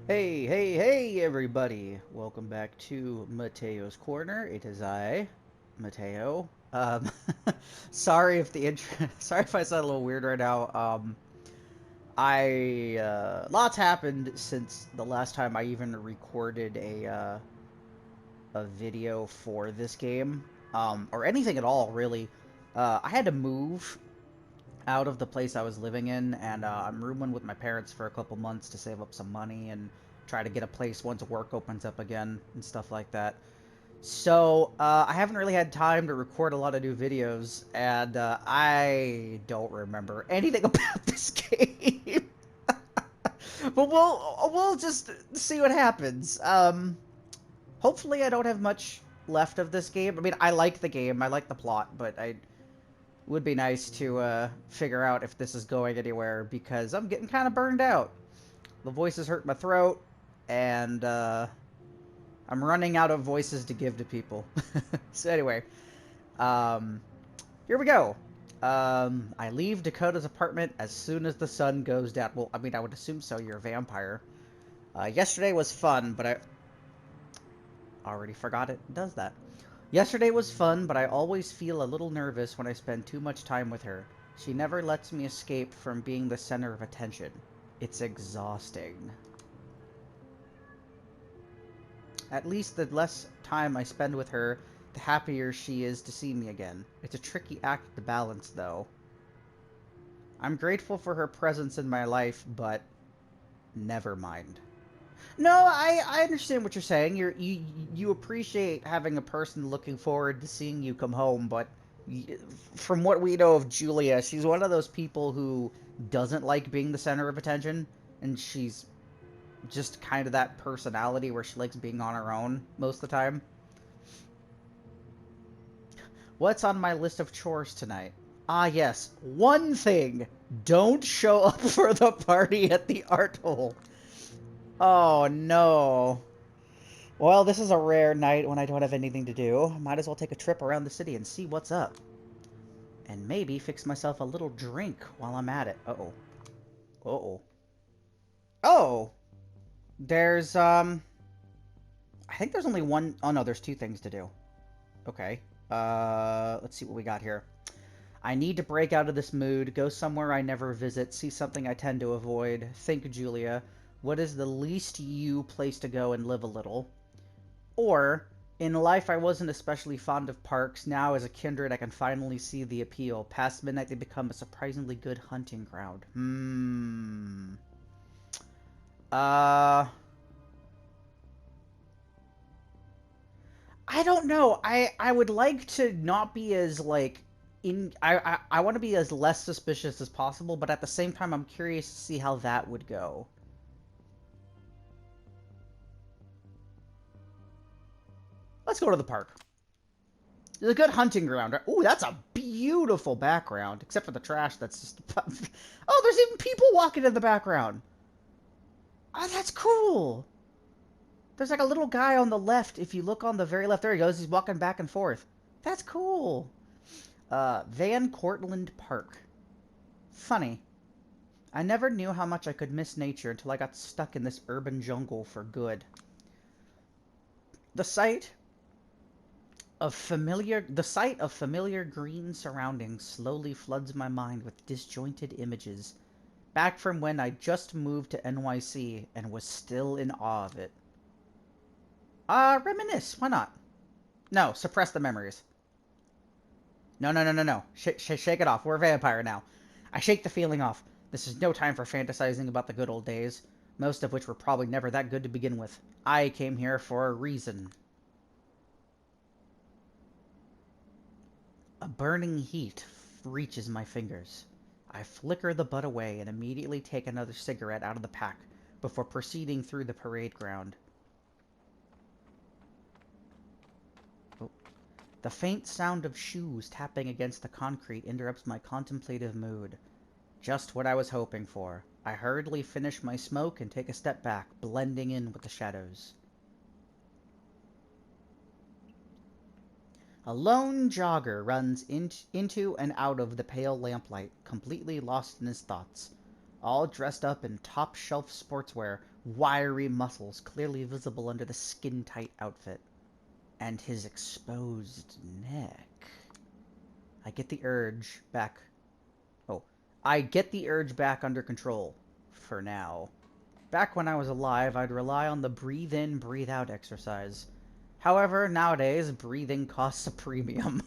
Hey, hey, hey, everybody! Welcome back to Matteo's Corner. It is I, Matteo. Sorry if the intro, sorry if I sound a little weird right now. Lots happened since the last time I even recorded a video for this game, or anything at all, really. I had to move out of the place I was living in, and I'm rooming with my parents for a couple months to save up some money and try to get a place once work opens up again and stuff like that. So I haven't really had time to record a lot of new videos, and I don't remember anything about this game. But we'll just see what happens. Hopefully I don't have much left of this game. I mean, I like the game, I like the plot, but I would be nice to figure out if this is going anywhere because I'm getting kind of burned out. The voices hurt my throat, and I'm running out of voices to give to people. So anyway, um, here we go. I leave Dakota's apartment as soon as the sun goes down. Well, I mean, I would assume so. You're a vampire. Yesterday was fun, but I already forgot it does that. Yesterday was fun, but I always feel a little nervous when I spend too much time with her. She never lets me escape from being the center of attention. It's exhausting. At least the less time I spend with her, the happier she is to see me again. It's a tricky act to balance, though. I'm grateful for her presence in my life, but never mind. No, I understand what you're saying. You appreciate having a person looking forward to seeing you come home, but from what we know of Julia, she's one of those people who doesn't like being the center of attention, and she's just kind of that personality where she likes being on her own most of the time. What's on my list of chores tonight? Ah, yes, one thing. Don't show up for the party at the art hole. Oh, no. Well, this is a rare night when I don't have anything to do. Might as well take a trip around the city and see what's up. And maybe fix myself a little drink while I'm at it. Uh-oh. Uh-oh. Oh! There's, I think there's only one... Oh, no, there's two things to do. Okay. Let's see what we got here. I need to break out of this mood, go somewhere I never visit, see something I tend to avoid. Think, Julia. What is the least you place to go and live a little? Or, in life I wasn't especially fond of parks. Now, as a kindred, I can finally see the appeal. Past midnight, they become a surprisingly good hunting ground. Uh... I don't know. I would like to not be as, like... I want to be as less suspicious as possible, but at the same time, I'm curious to see how that would go. Let's go to the park. It's a good hunting ground. Ooh, that's a beautiful background. Except for the trash that's just... Oh, there's even people walking in the background. Oh, that's cool. There's like a little guy on the left. If you look on the very left, there he goes. He's walking back and forth. That's cool. Van Cortlandt Park. Funny. I never knew how much I could miss nature until I got stuck in this urban jungle for good. The sight the sight of familiar green surroundings slowly floods my mind with disjointed images, back from when I just moved to NYC and was still in awe of it. Reminisce, why not? No, suppress the memories. No, no, no, no, no. Shake it off. We're a vampire now. I shake the feeling off. This is no time for fantasizing about the good old days, most of which were probably never that good to begin with. I came here for a reason. A burning heat reaches my fingers. I flicker the butt away and immediately take another cigarette out of the pack before proceeding through the parade ground. Oh. The faint sound of shoes tapping against the concrete interrupts my contemplative mood. Just what I was hoping for. I hurriedly finish my smoke and take a step back, blending in with the shadows. A lone jogger runs into and out of the pale lamplight, completely lost in his thoughts. all dressed up in top-shelf sportswear, wiry muscles clearly visible under the skin-tight outfit. And his exposed neck. I get the urge back under control. For now. Back when I was alive, I'd rely on the breathe-in, breathe-out exercise. However, nowadays, breathing costs a premium.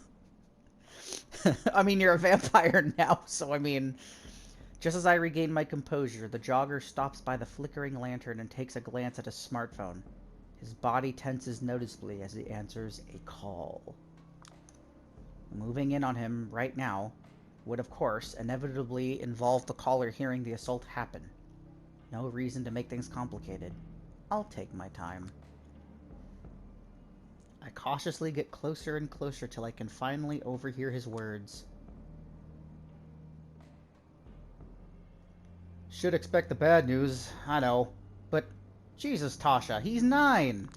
I mean, you're a vampire now, so I mean... Just as I regain my composure, the jogger stops by the flickering lantern and takes a glance at his smartphone. His body tenses noticeably as he answers a call. Moving in on him right now would, of course, inevitably involve the caller hearing the assault happen. No reason to make things complicated. I'll take my time. I cautiously get closer and closer till I can finally overhear his words. Should expect the bad news, I know. But, Jesus, Tasha, he's 9!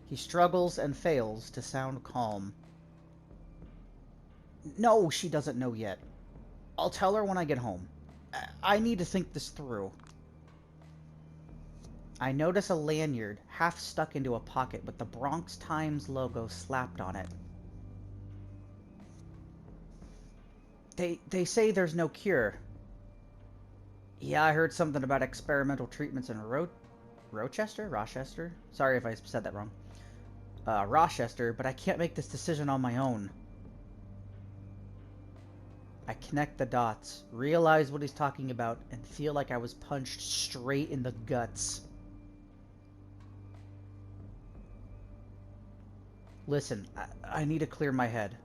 He struggles and fails to sound calm. No, she doesn't know yet. I'll tell her when I get home. I need to think this through. I notice a lanyard, half stuck into a pocket, with the Bronx Times logo slapped on it. They say there's no cure. Yeah, I heard something about experimental treatments in Rochester? Sorry if I said that wrong. Rochester, but I can't make this decision on my own. I connect the dots, realize what he's talking about, and feel like I was punched straight in the guts. Listen, I need to clear my head.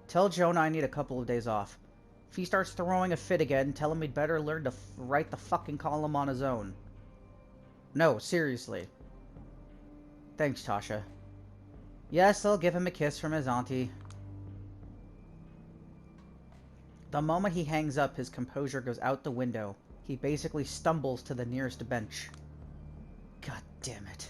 Tell Jonah I need a couple of days off. If he starts throwing a fit again, tell him he'd better learn to write the fucking column on his own. No, seriously. Thanks, Tasha. Yes, I'll give him a kiss from his auntie. The moment he hangs up, his composure goes out the window. He basically stumbles to the nearest bench. God damn it.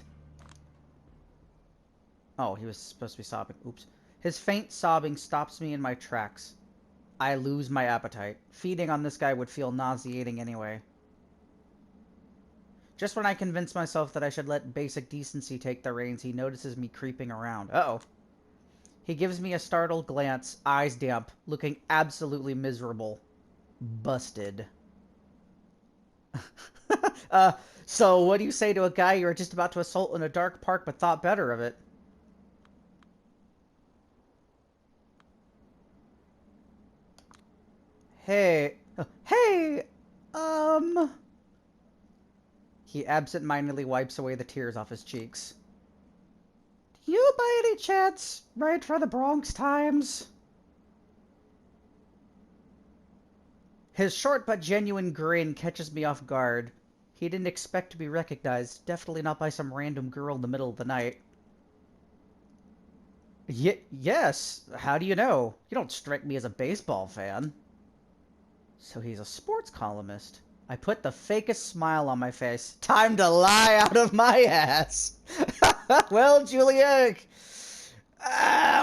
Oh, he was supposed to be sobbing. Oops. His faint sobbing stops me in my tracks. I lose my appetite. Feeding on this guy would feel nauseating anyway. Just when I convince myself that I should let basic decency take the reins, he notices me creeping around. Uh-oh. He gives me a startled glance, eyes damp, looking absolutely miserable. Busted. So what do you say to a guy you were just about to assault in a dark park but thought better of it? Hey. He absent-mindedly wipes away the tears off his cheeks. You by any chance write for the Bronx Times? His short but genuine grin catches me off guard. He didn't expect to be recognized, definitely not by some random girl in the middle of the night. Yes, how do you know? You don't strike me as a baseball fan. So he's a sports columnist. I put the fakest smile on my face. Time to lie out of my ass. Well, Julia,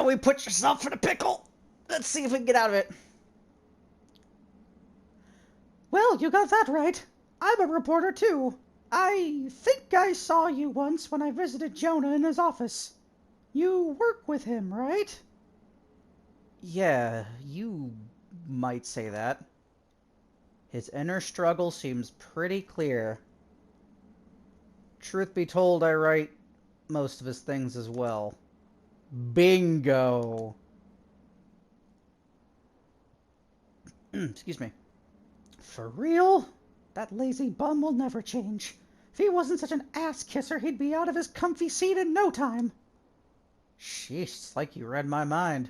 we put yourself in a pickle. Let's see if we can get out of it. Well, you got that right. I'm a reporter, too. I think I saw you once when I visited Jonah in his office. You work with him, right? Yeah, you might say that. His inner struggle seems pretty clear. Truth be told, I write most of his things as well. Bingo! Excuse me. For real? That lazy bum will never change. If he wasn't such an ass-kisser, he'd be out of his comfy seat in no time. Sheesh, it's like you read my mind.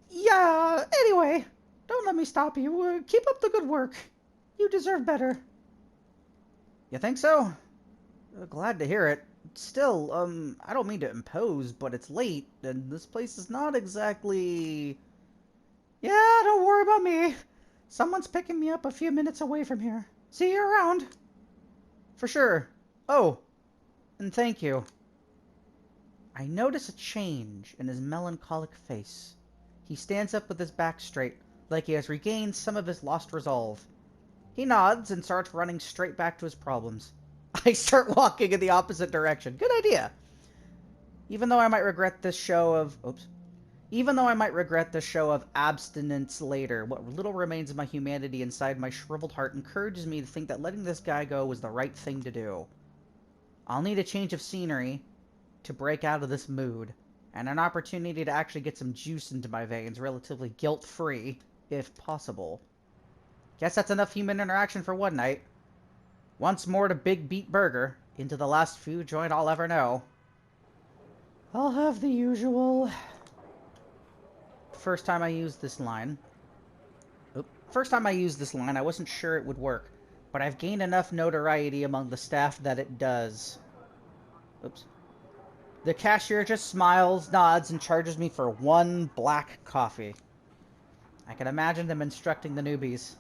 Yeah, anyway, don't let me stop you. Keep up the good work. You deserve better. You think so? Glad to hear it. Still, I don't mean to impose, but it's late, and this place is not exactly... Yeah, don't worry about me. Someone's picking me up a few minutes away from here. See you around. For sure. Oh, and thank you. I notice a change in his melancholic face. He stands up with his back straight, like he has regained some of his lost resolve. He nods and starts running straight back to his problems. I start walking in the opposite direction. Good idea. Even though I might regret this show of... Oops. Even though I might regret the show of abstinence later, what little remains of my humanity inside my shriveled heart encourages me to think that letting this guy go was the right thing to do. I'll need a change of scenery to break out of this mood, and an opportunity to actually get some juice into my veins relatively guilt-free, if possible. Guess that's enough human interaction for one night. Once more to Big Beat Burger, into the last food joint I'll ever know. I'll have the usual... First time I used this line, I wasn't sure it would work, but I've gained enough notoriety among the staff that it does. Oops. The cashier just smiles, nods, and charges me for 1 black coffee. I can imagine them instructing the newbies.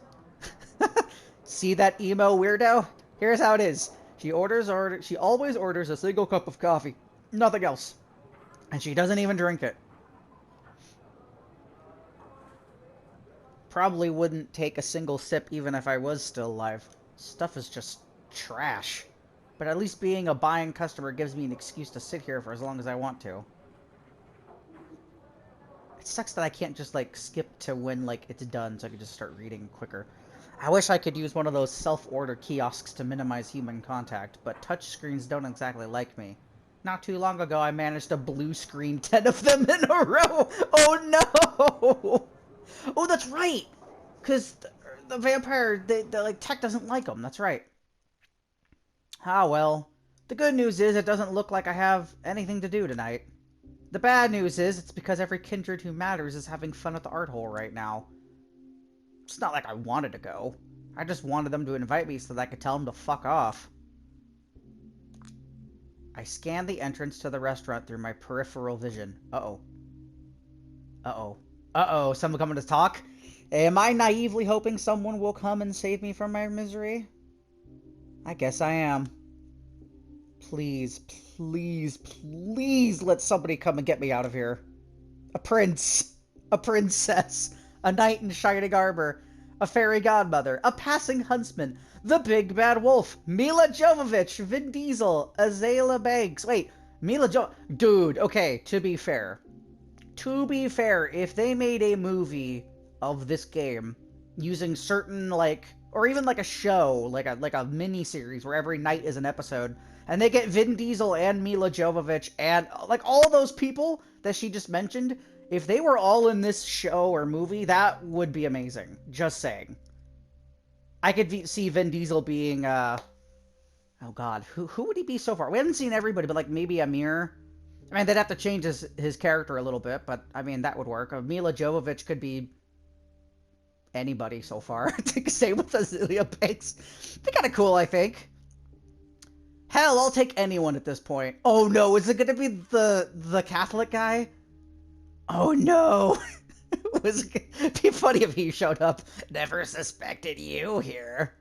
See that emo weirdo? Here's how it is. She always orders a single cup of coffee. Nothing else. And she doesn't even drink it. Probably wouldn't take a single sip even if I was still alive. Stuff is just trash. But at least being a buying customer gives me an excuse to sit here for as long as I want to. It sucks that I can't just, like, skip to when, like, it's done so I can just start reading quicker. I wish I could use one of those self-order kiosks to minimize human contact, but touchscreens don't exactly like me. Not too long ago, I managed to blue screen 10 of them in a row! Oh no! Oh, that's right! Because the vampire, the like, tech doesn't like them. That's right. Ah, well. The good news is it doesn't look like I have anything to do tonight. The bad news is it's because every kindred who matters is having fun at the art hole right now. It's not like I wanted to go. I just wanted them to invite me so that I could tell them to fuck off. I scanned the entrance to the restaurant through my peripheral vision. Uh-oh. Uh-oh. Uh-oh, someone coming to talk? Am I naively hoping someone will come and save me from my misery? I guess I am. Please, please, please let somebody come and get me out of here. A prince. A princess. A knight in shining armor. A fairy godmother. A passing huntsman. The big bad wolf. Mila Jovovich. Vin Diesel. Azalea Banks. Wait, Dude, okay, to be fair, if they made a movie of this game using certain, like, or even like a show, like a mini-series where every night is an episode, and they get Vin Diesel and Mila Jovovich and, like, all those people that she just mentioned, if they were all in this show or movie, that would be amazing. Just saying. I could see Vin Diesel being, oh god, who would he be so far? We haven't seen everybody, but, like, maybe Amir. I mean, they'd have to change his character a little bit, but, I mean, that would work. Mila Jovovich could be anybody so far. Same with Azalea Banks. They're kind of cool, I think. Hell, I'll take anyone at this point. Oh no, is it gonna be the Catholic guy? Oh no! It'd be funny if he showed up. Never suspected you here.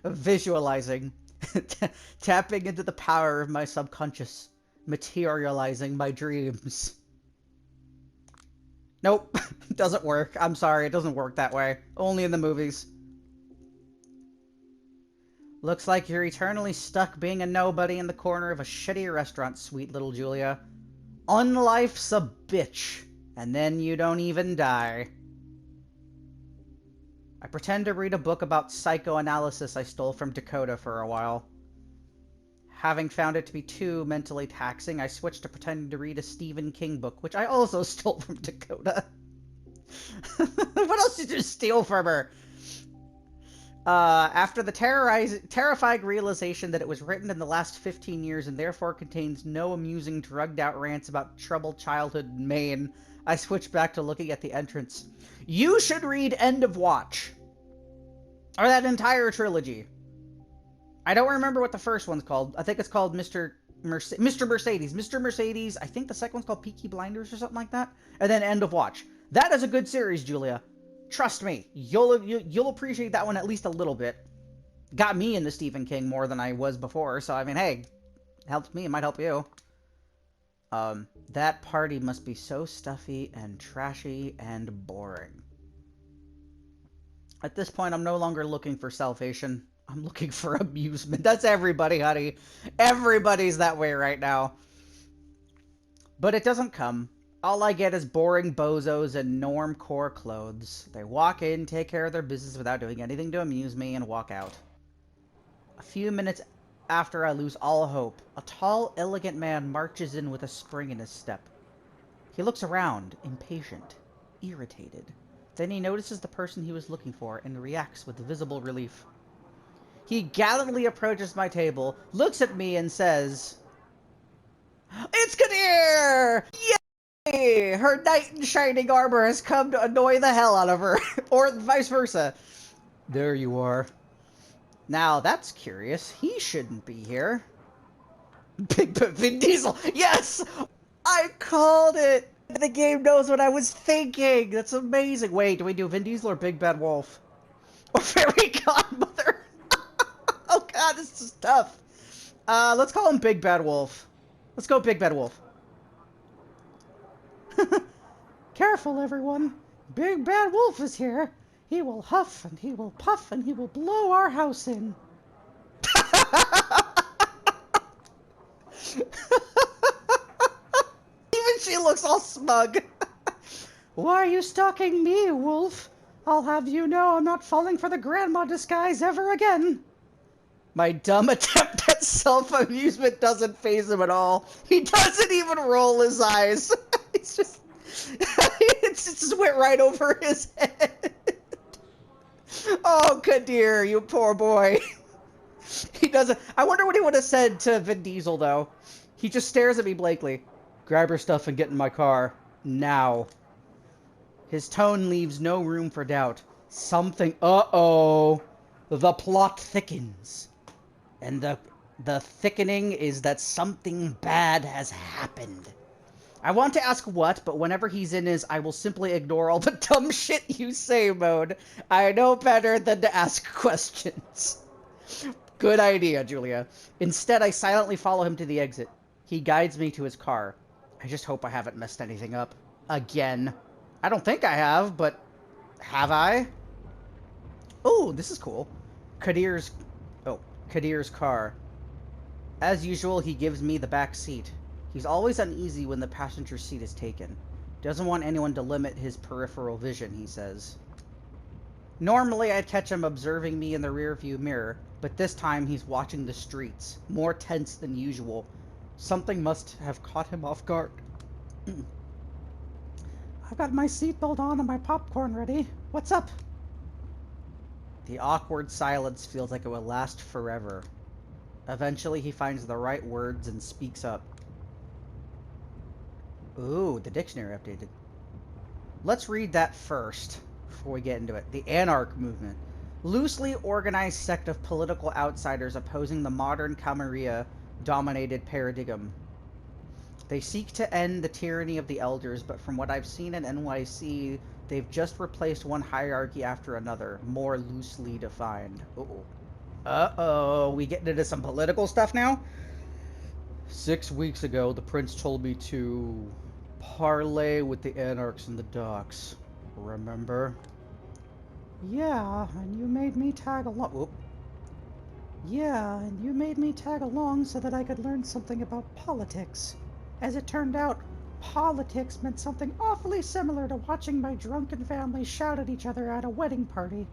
Visualizing. Tapping into the power of my subconscious. Materializing my dreams. Nope. Doesn't work. I'm sorry, it doesn't work that way. Only in the movies. Looks like you're eternally stuck being a nobody in the corner of a shitty restaurant, sweet little Julia. Unlife's a bitch, and then you don't even die. I pretend to read a book about psychoanalysis I stole from Dakota for a while. Having found it to be too mentally taxing, I switched to pretending to read a Stephen King book, which I also stole from Dakota. What else did you steal from her? After the terrifying realization that it was written in the last 15 years and therefore contains no amusing drugged-out rants about troubled childhood in Maine, I switched back to looking at the entrance. You should read End of Watch. Or that entire trilogy. I don't remember what the first one's called. I think it's called Mr. Mercedes. Mr. Mercedes. I think the second one's called Peaky Blinders or something like that. And then End of Watch. That is a good series, Julia. Trust me, you'll appreciate that one at least a little bit. Got me into Stephen King more than I was before, so I mean, hey, helped me, it might help you. That party must be so stuffy and trashy and boring. At this point, I'm no longer looking for salvation. I'm looking for amusement. That's everybody, honey. Everybody's that way right now. But it doesn't come. All I get is boring bozos in norm-core clothes. They walk in, take care of their business without doing anything to amuse me, and walk out. A few minutes after I lose all hope, a tall, elegant man marches in with a spring in his step. He looks around, impatient, irritated. Then he notices the person he was looking for and reacts with visible relief. He gallantly approaches my table, looks at me, and says, "It's Kadir! Yay! Her knight in shining armor has come to annoy the hell out of her." Or vice versa. There you are. Now, that's curious. He shouldn't be here. Big Vin Diesel! Yes! I called it! The game knows what I was thinking! That's amazing! Wait, do we do Vin Diesel or Big Bad Wolf? Or Fairy Godmother? Oh god, this is tough. Let's call him Big Bad Wolf. Let's go Big Bad Wolf. Careful, everyone. Big Bad Wolf is here. He will huff, and he will puff, and he will blow our house in. Even she looks all smug. Why are you stalking me, Wolf? I'll have you know I'm not falling for the grandma disguise ever again. My dumb attempt at self-amusement doesn't faze him at all. He doesn't even roll his eyes. It's just... it just went right over his head. Oh, Kadir, you poor boy. He doesn't... I wonder what he would have said to Vin Diesel, though. He just stares at me blankly. Grab your stuff and get in my car. Now. His tone leaves no room for doubt. Something... Uh-oh. The plot thickens. And the thickening is that something bad has happened. I want to ask what, but whenever he's in his I will simply ignore all the dumb shit you say mode, I know better than to ask questions. Good idea, Julia. Instead, I silently follow him to the exit. He guides me to his car. I just hope I haven't messed anything up. Again. I don't think I have, but have I? Oh, this is cool. Kadir's car. As usual, he gives me the back seat. He's always uneasy when the passenger seat is taken. Doesn't want anyone to limit his peripheral vision, he says. Normally, I'd catch him observing me in the rearview mirror, but this time he's watching the streets, more tense than usual. Something must have caught him off guard. I've got my seatbelt on and my popcorn ready. What's up? The awkward silence feels like it will last forever. Eventually, he finds the right words and speaks up. Ooh, the dictionary updated. Let's read that first, before we get into it. The Anarch Movement. Loosely organized sect of political outsiders opposing the modern Camarilla-dominated paradigm. They seek to end the tyranny of the elders, but from what I've seen in NYC, they've just replaced one hierarchy after another, more loosely defined. Uh-oh. Uh-oh, we getting into some political stuff now? 6 weeks ago, the prince told me to parley with the anarchs in the docks. Remember? Yeah, and you made me tag along. Whoop. Yeah, and you made me tag along so that I could learn something about politics. As it turned out, politics meant something awfully similar to watching my drunken family shout at each other at a wedding party.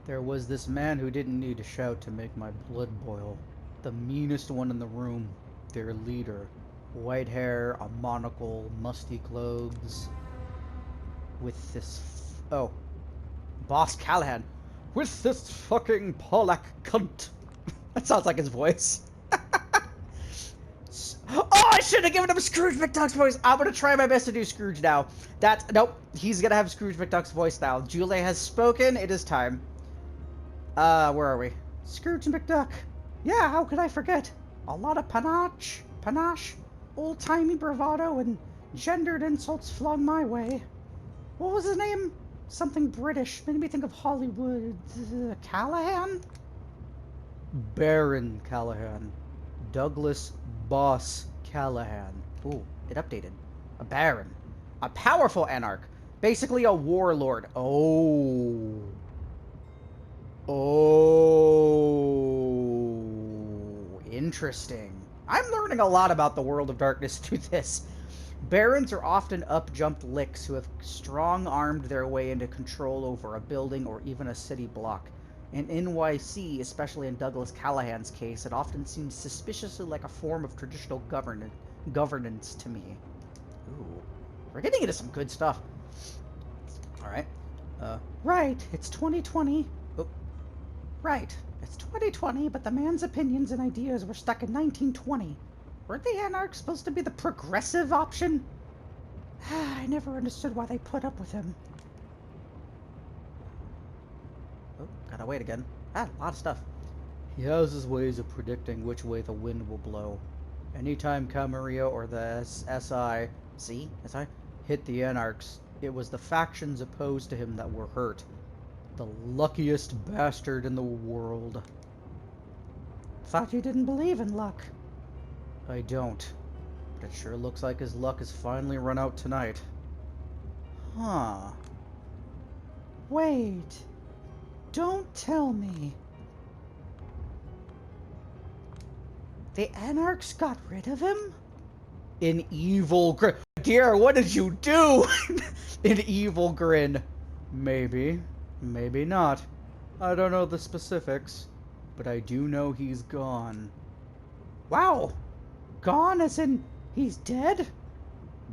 There was this man who didn't need to shout to make my blood boil. The meanest one in the room, their leader. White hair, a monocle, musty clothes. With this... Oh. Boss Callahan. With this fucking Polak cunt. That sounds like his voice. Oh, I should have given him Scrooge McDuck's voice. I'm gonna try my best to do Scrooge now. Nope. He's gonna have Scrooge McDuck's voice now. Julia has spoken. It is time. Where are we? Scrooge McDuck. Yeah, how could I forget? A lot of panache, old-timey bravado, and gendered insults flung my way. What was his name? Something British. Made me think of Hollywood. Callahan? Baron Callahan. Douglas Boss Callahan. Ooh, it updated. A baron. A powerful anarch. Basically a warlord. Oh. Oh. Interesting. I'm learning a lot about the world of darkness through this. Barons are often up-jumped licks who have strong-armed their way into control over a building or even a city block. In NYC, especially in Douglas Callahan's case, it often seems suspiciously like a form of traditional governance to me. Ooh. We're getting into some good stuff. Alright. Right, it's 2020. Oh. Right, it's 2020, but the man's opinions and ideas were stuck in 1920. Weren't the Anarchs supposed to be the progressive option? I never understood why they put up with him. Oh, gotta wait again. A lot of stuff. He has his ways of predicting which way the wind will blow. Anytime Camarillo or the SI, SI, hit the Anarchs, it was the factions opposed to him that were hurt. The luckiest bastard in the world. Thought you didn't believe in luck. I don't. But it sure looks like his luck has finally run out tonight. Huh. Wait. Don't tell me. The Anarchs got rid of him? An evil grin. Dear, what did you do? An evil grin. Maybe. Maybe not. I don't know the specifics. But I do know he's gone. Wow. Gone as in he's dead?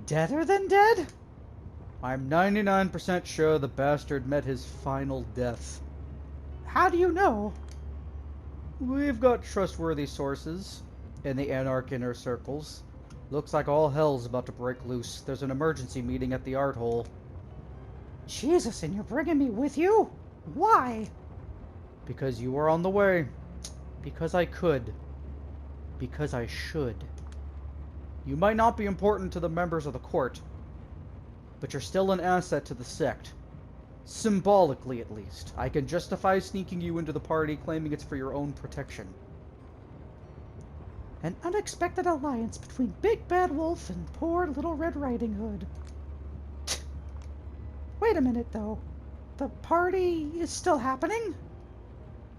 Deader than dead? I'm 99% sure the bastard met his final death. How do you know? We've got trustworthy sources in the Anarch inner circles. Looks like all hell's about to break loose. There's an emergency meeting at the art hole. Jesus, and you're bringing me with you? Why? Because you were on the way. Because I could. Because I should. You might not be important to the members of the court, but you're still an asset to the sect. Symbolically, at least. I can justify sneaking you into the party, claiming it's for your own protection. An unexpected alliance between Big Bad Wolf and poor Little Red Riding Hood. Wait a minute, though. The party is still happening?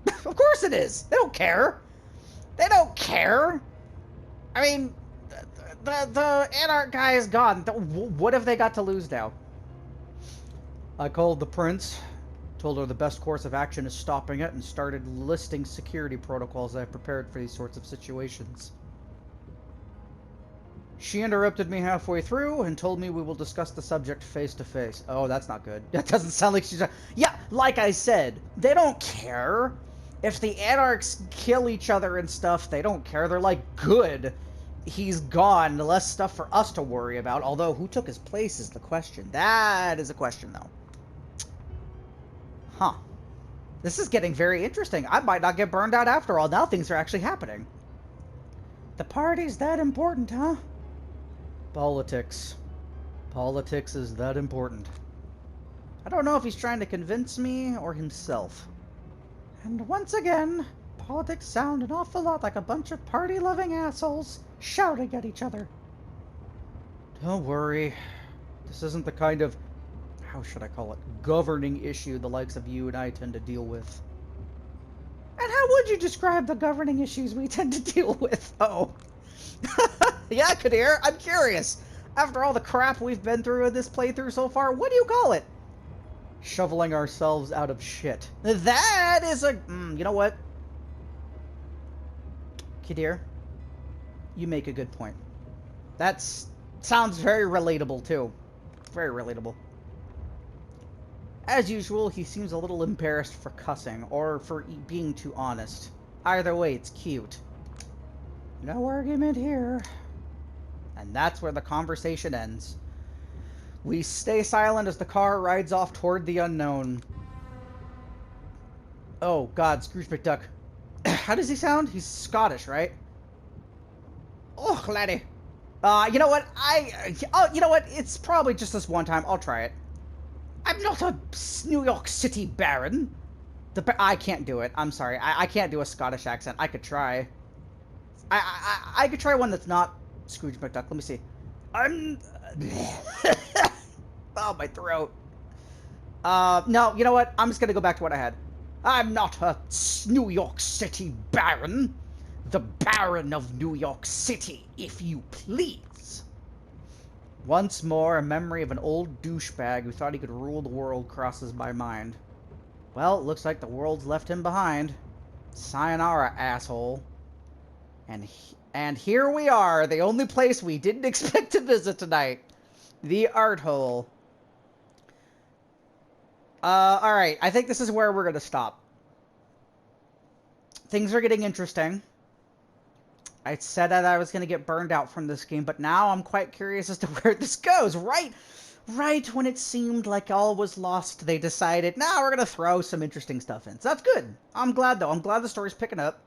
Of course it is! They don't care! They don't care! I mean, the Anarch guy is gone. What have they got to lose now? I called the prince, told her the best course of action is stopping it, and started listing security protocols I've prepared for these sorts of situations. She interrupted me halfway through and told me we will discuss the subject face to face. Oh, that's not good. That doesn't sound like she's... Yeah, like I said, they don't care. If the Anarchs kill each other and stuff, they don't care. They're like, good. He's gone. Less stuff for us to worry about. Although, who took his place is the question. That is a question, though. Huh. This is getting very interesting. I might not get burned out after all. Now things are actually happening. The party's that important, huh? Politics. Politics is that important. I don't know if he's trying to convince me or himself. And once again, politics sound an awful lot like a bunch of party-loving assholes shouting at each other. Don't worry. This isn't the kind of, how should I call it, governing issue the likes of you and I tend to deal with. And how would you describe the governing issues we tend to deal with? Oh. Yeah, Kadir, I'm curious. After all the crap we've been through in this playthrough so far, what do you call it? Shoveling ourselves out of shit. That is a... you know what? Kadir, you make a good point. Sounds very relatable, too. Very relatable. As usual, he seems a little embarrassed for cussing, or for being too honest. Either way, it's cute. No argument here. And that's where the conversation ends. We stay silent as the car rides off toward the unknown. Oh, God, Scrooge McDuck. How does he sound? He's Scottish, right? Oh, laddie. You know what? you know what? It's probably just this one time. I'll try it. I'm not a New York City baron. I can't do it. I'm sorry. I can't do a Scottish accent. I could try. I could try one that's not Scrooge McDuck. Let me see. I'm... Oh, my throat. No, you know what? I'm just gonna go back to what I had. I'm not a New York City Baron. The Baron of New York City, if you please. Once more, a memory of an old douchebag who thought he could rule the world crosses my mind. Well, it looks like the world's left him behind. Sayonara, asshole. And here we are, the only place we didn't expect to visit tonight. The art hole. Alright, I think this is where we're gonna stop. Things are getting interesting. I said that I was gonna get burned out from this game, but now I'm quite curious as to where this goes. Right when it seemed like all was lost, they decided, nah, we're gonna throw some interesting stuff in. So that's good. I'm glad, though. I'm glad the story's picking up.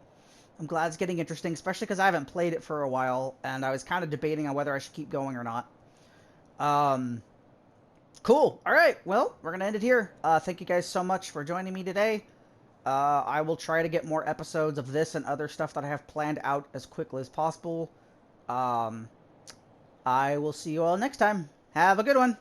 I'm glad it's getting interesting, especially because I haven't played it for a while, and I was kind of debating on whether I should keep going or not. Cool. All right. Well, we're going to end it here. Thank you guys so much for joining me today. I will try to get more episodes of this and other stuff that I have planned out as quickly as possible. I will see you all next time. Have a good one.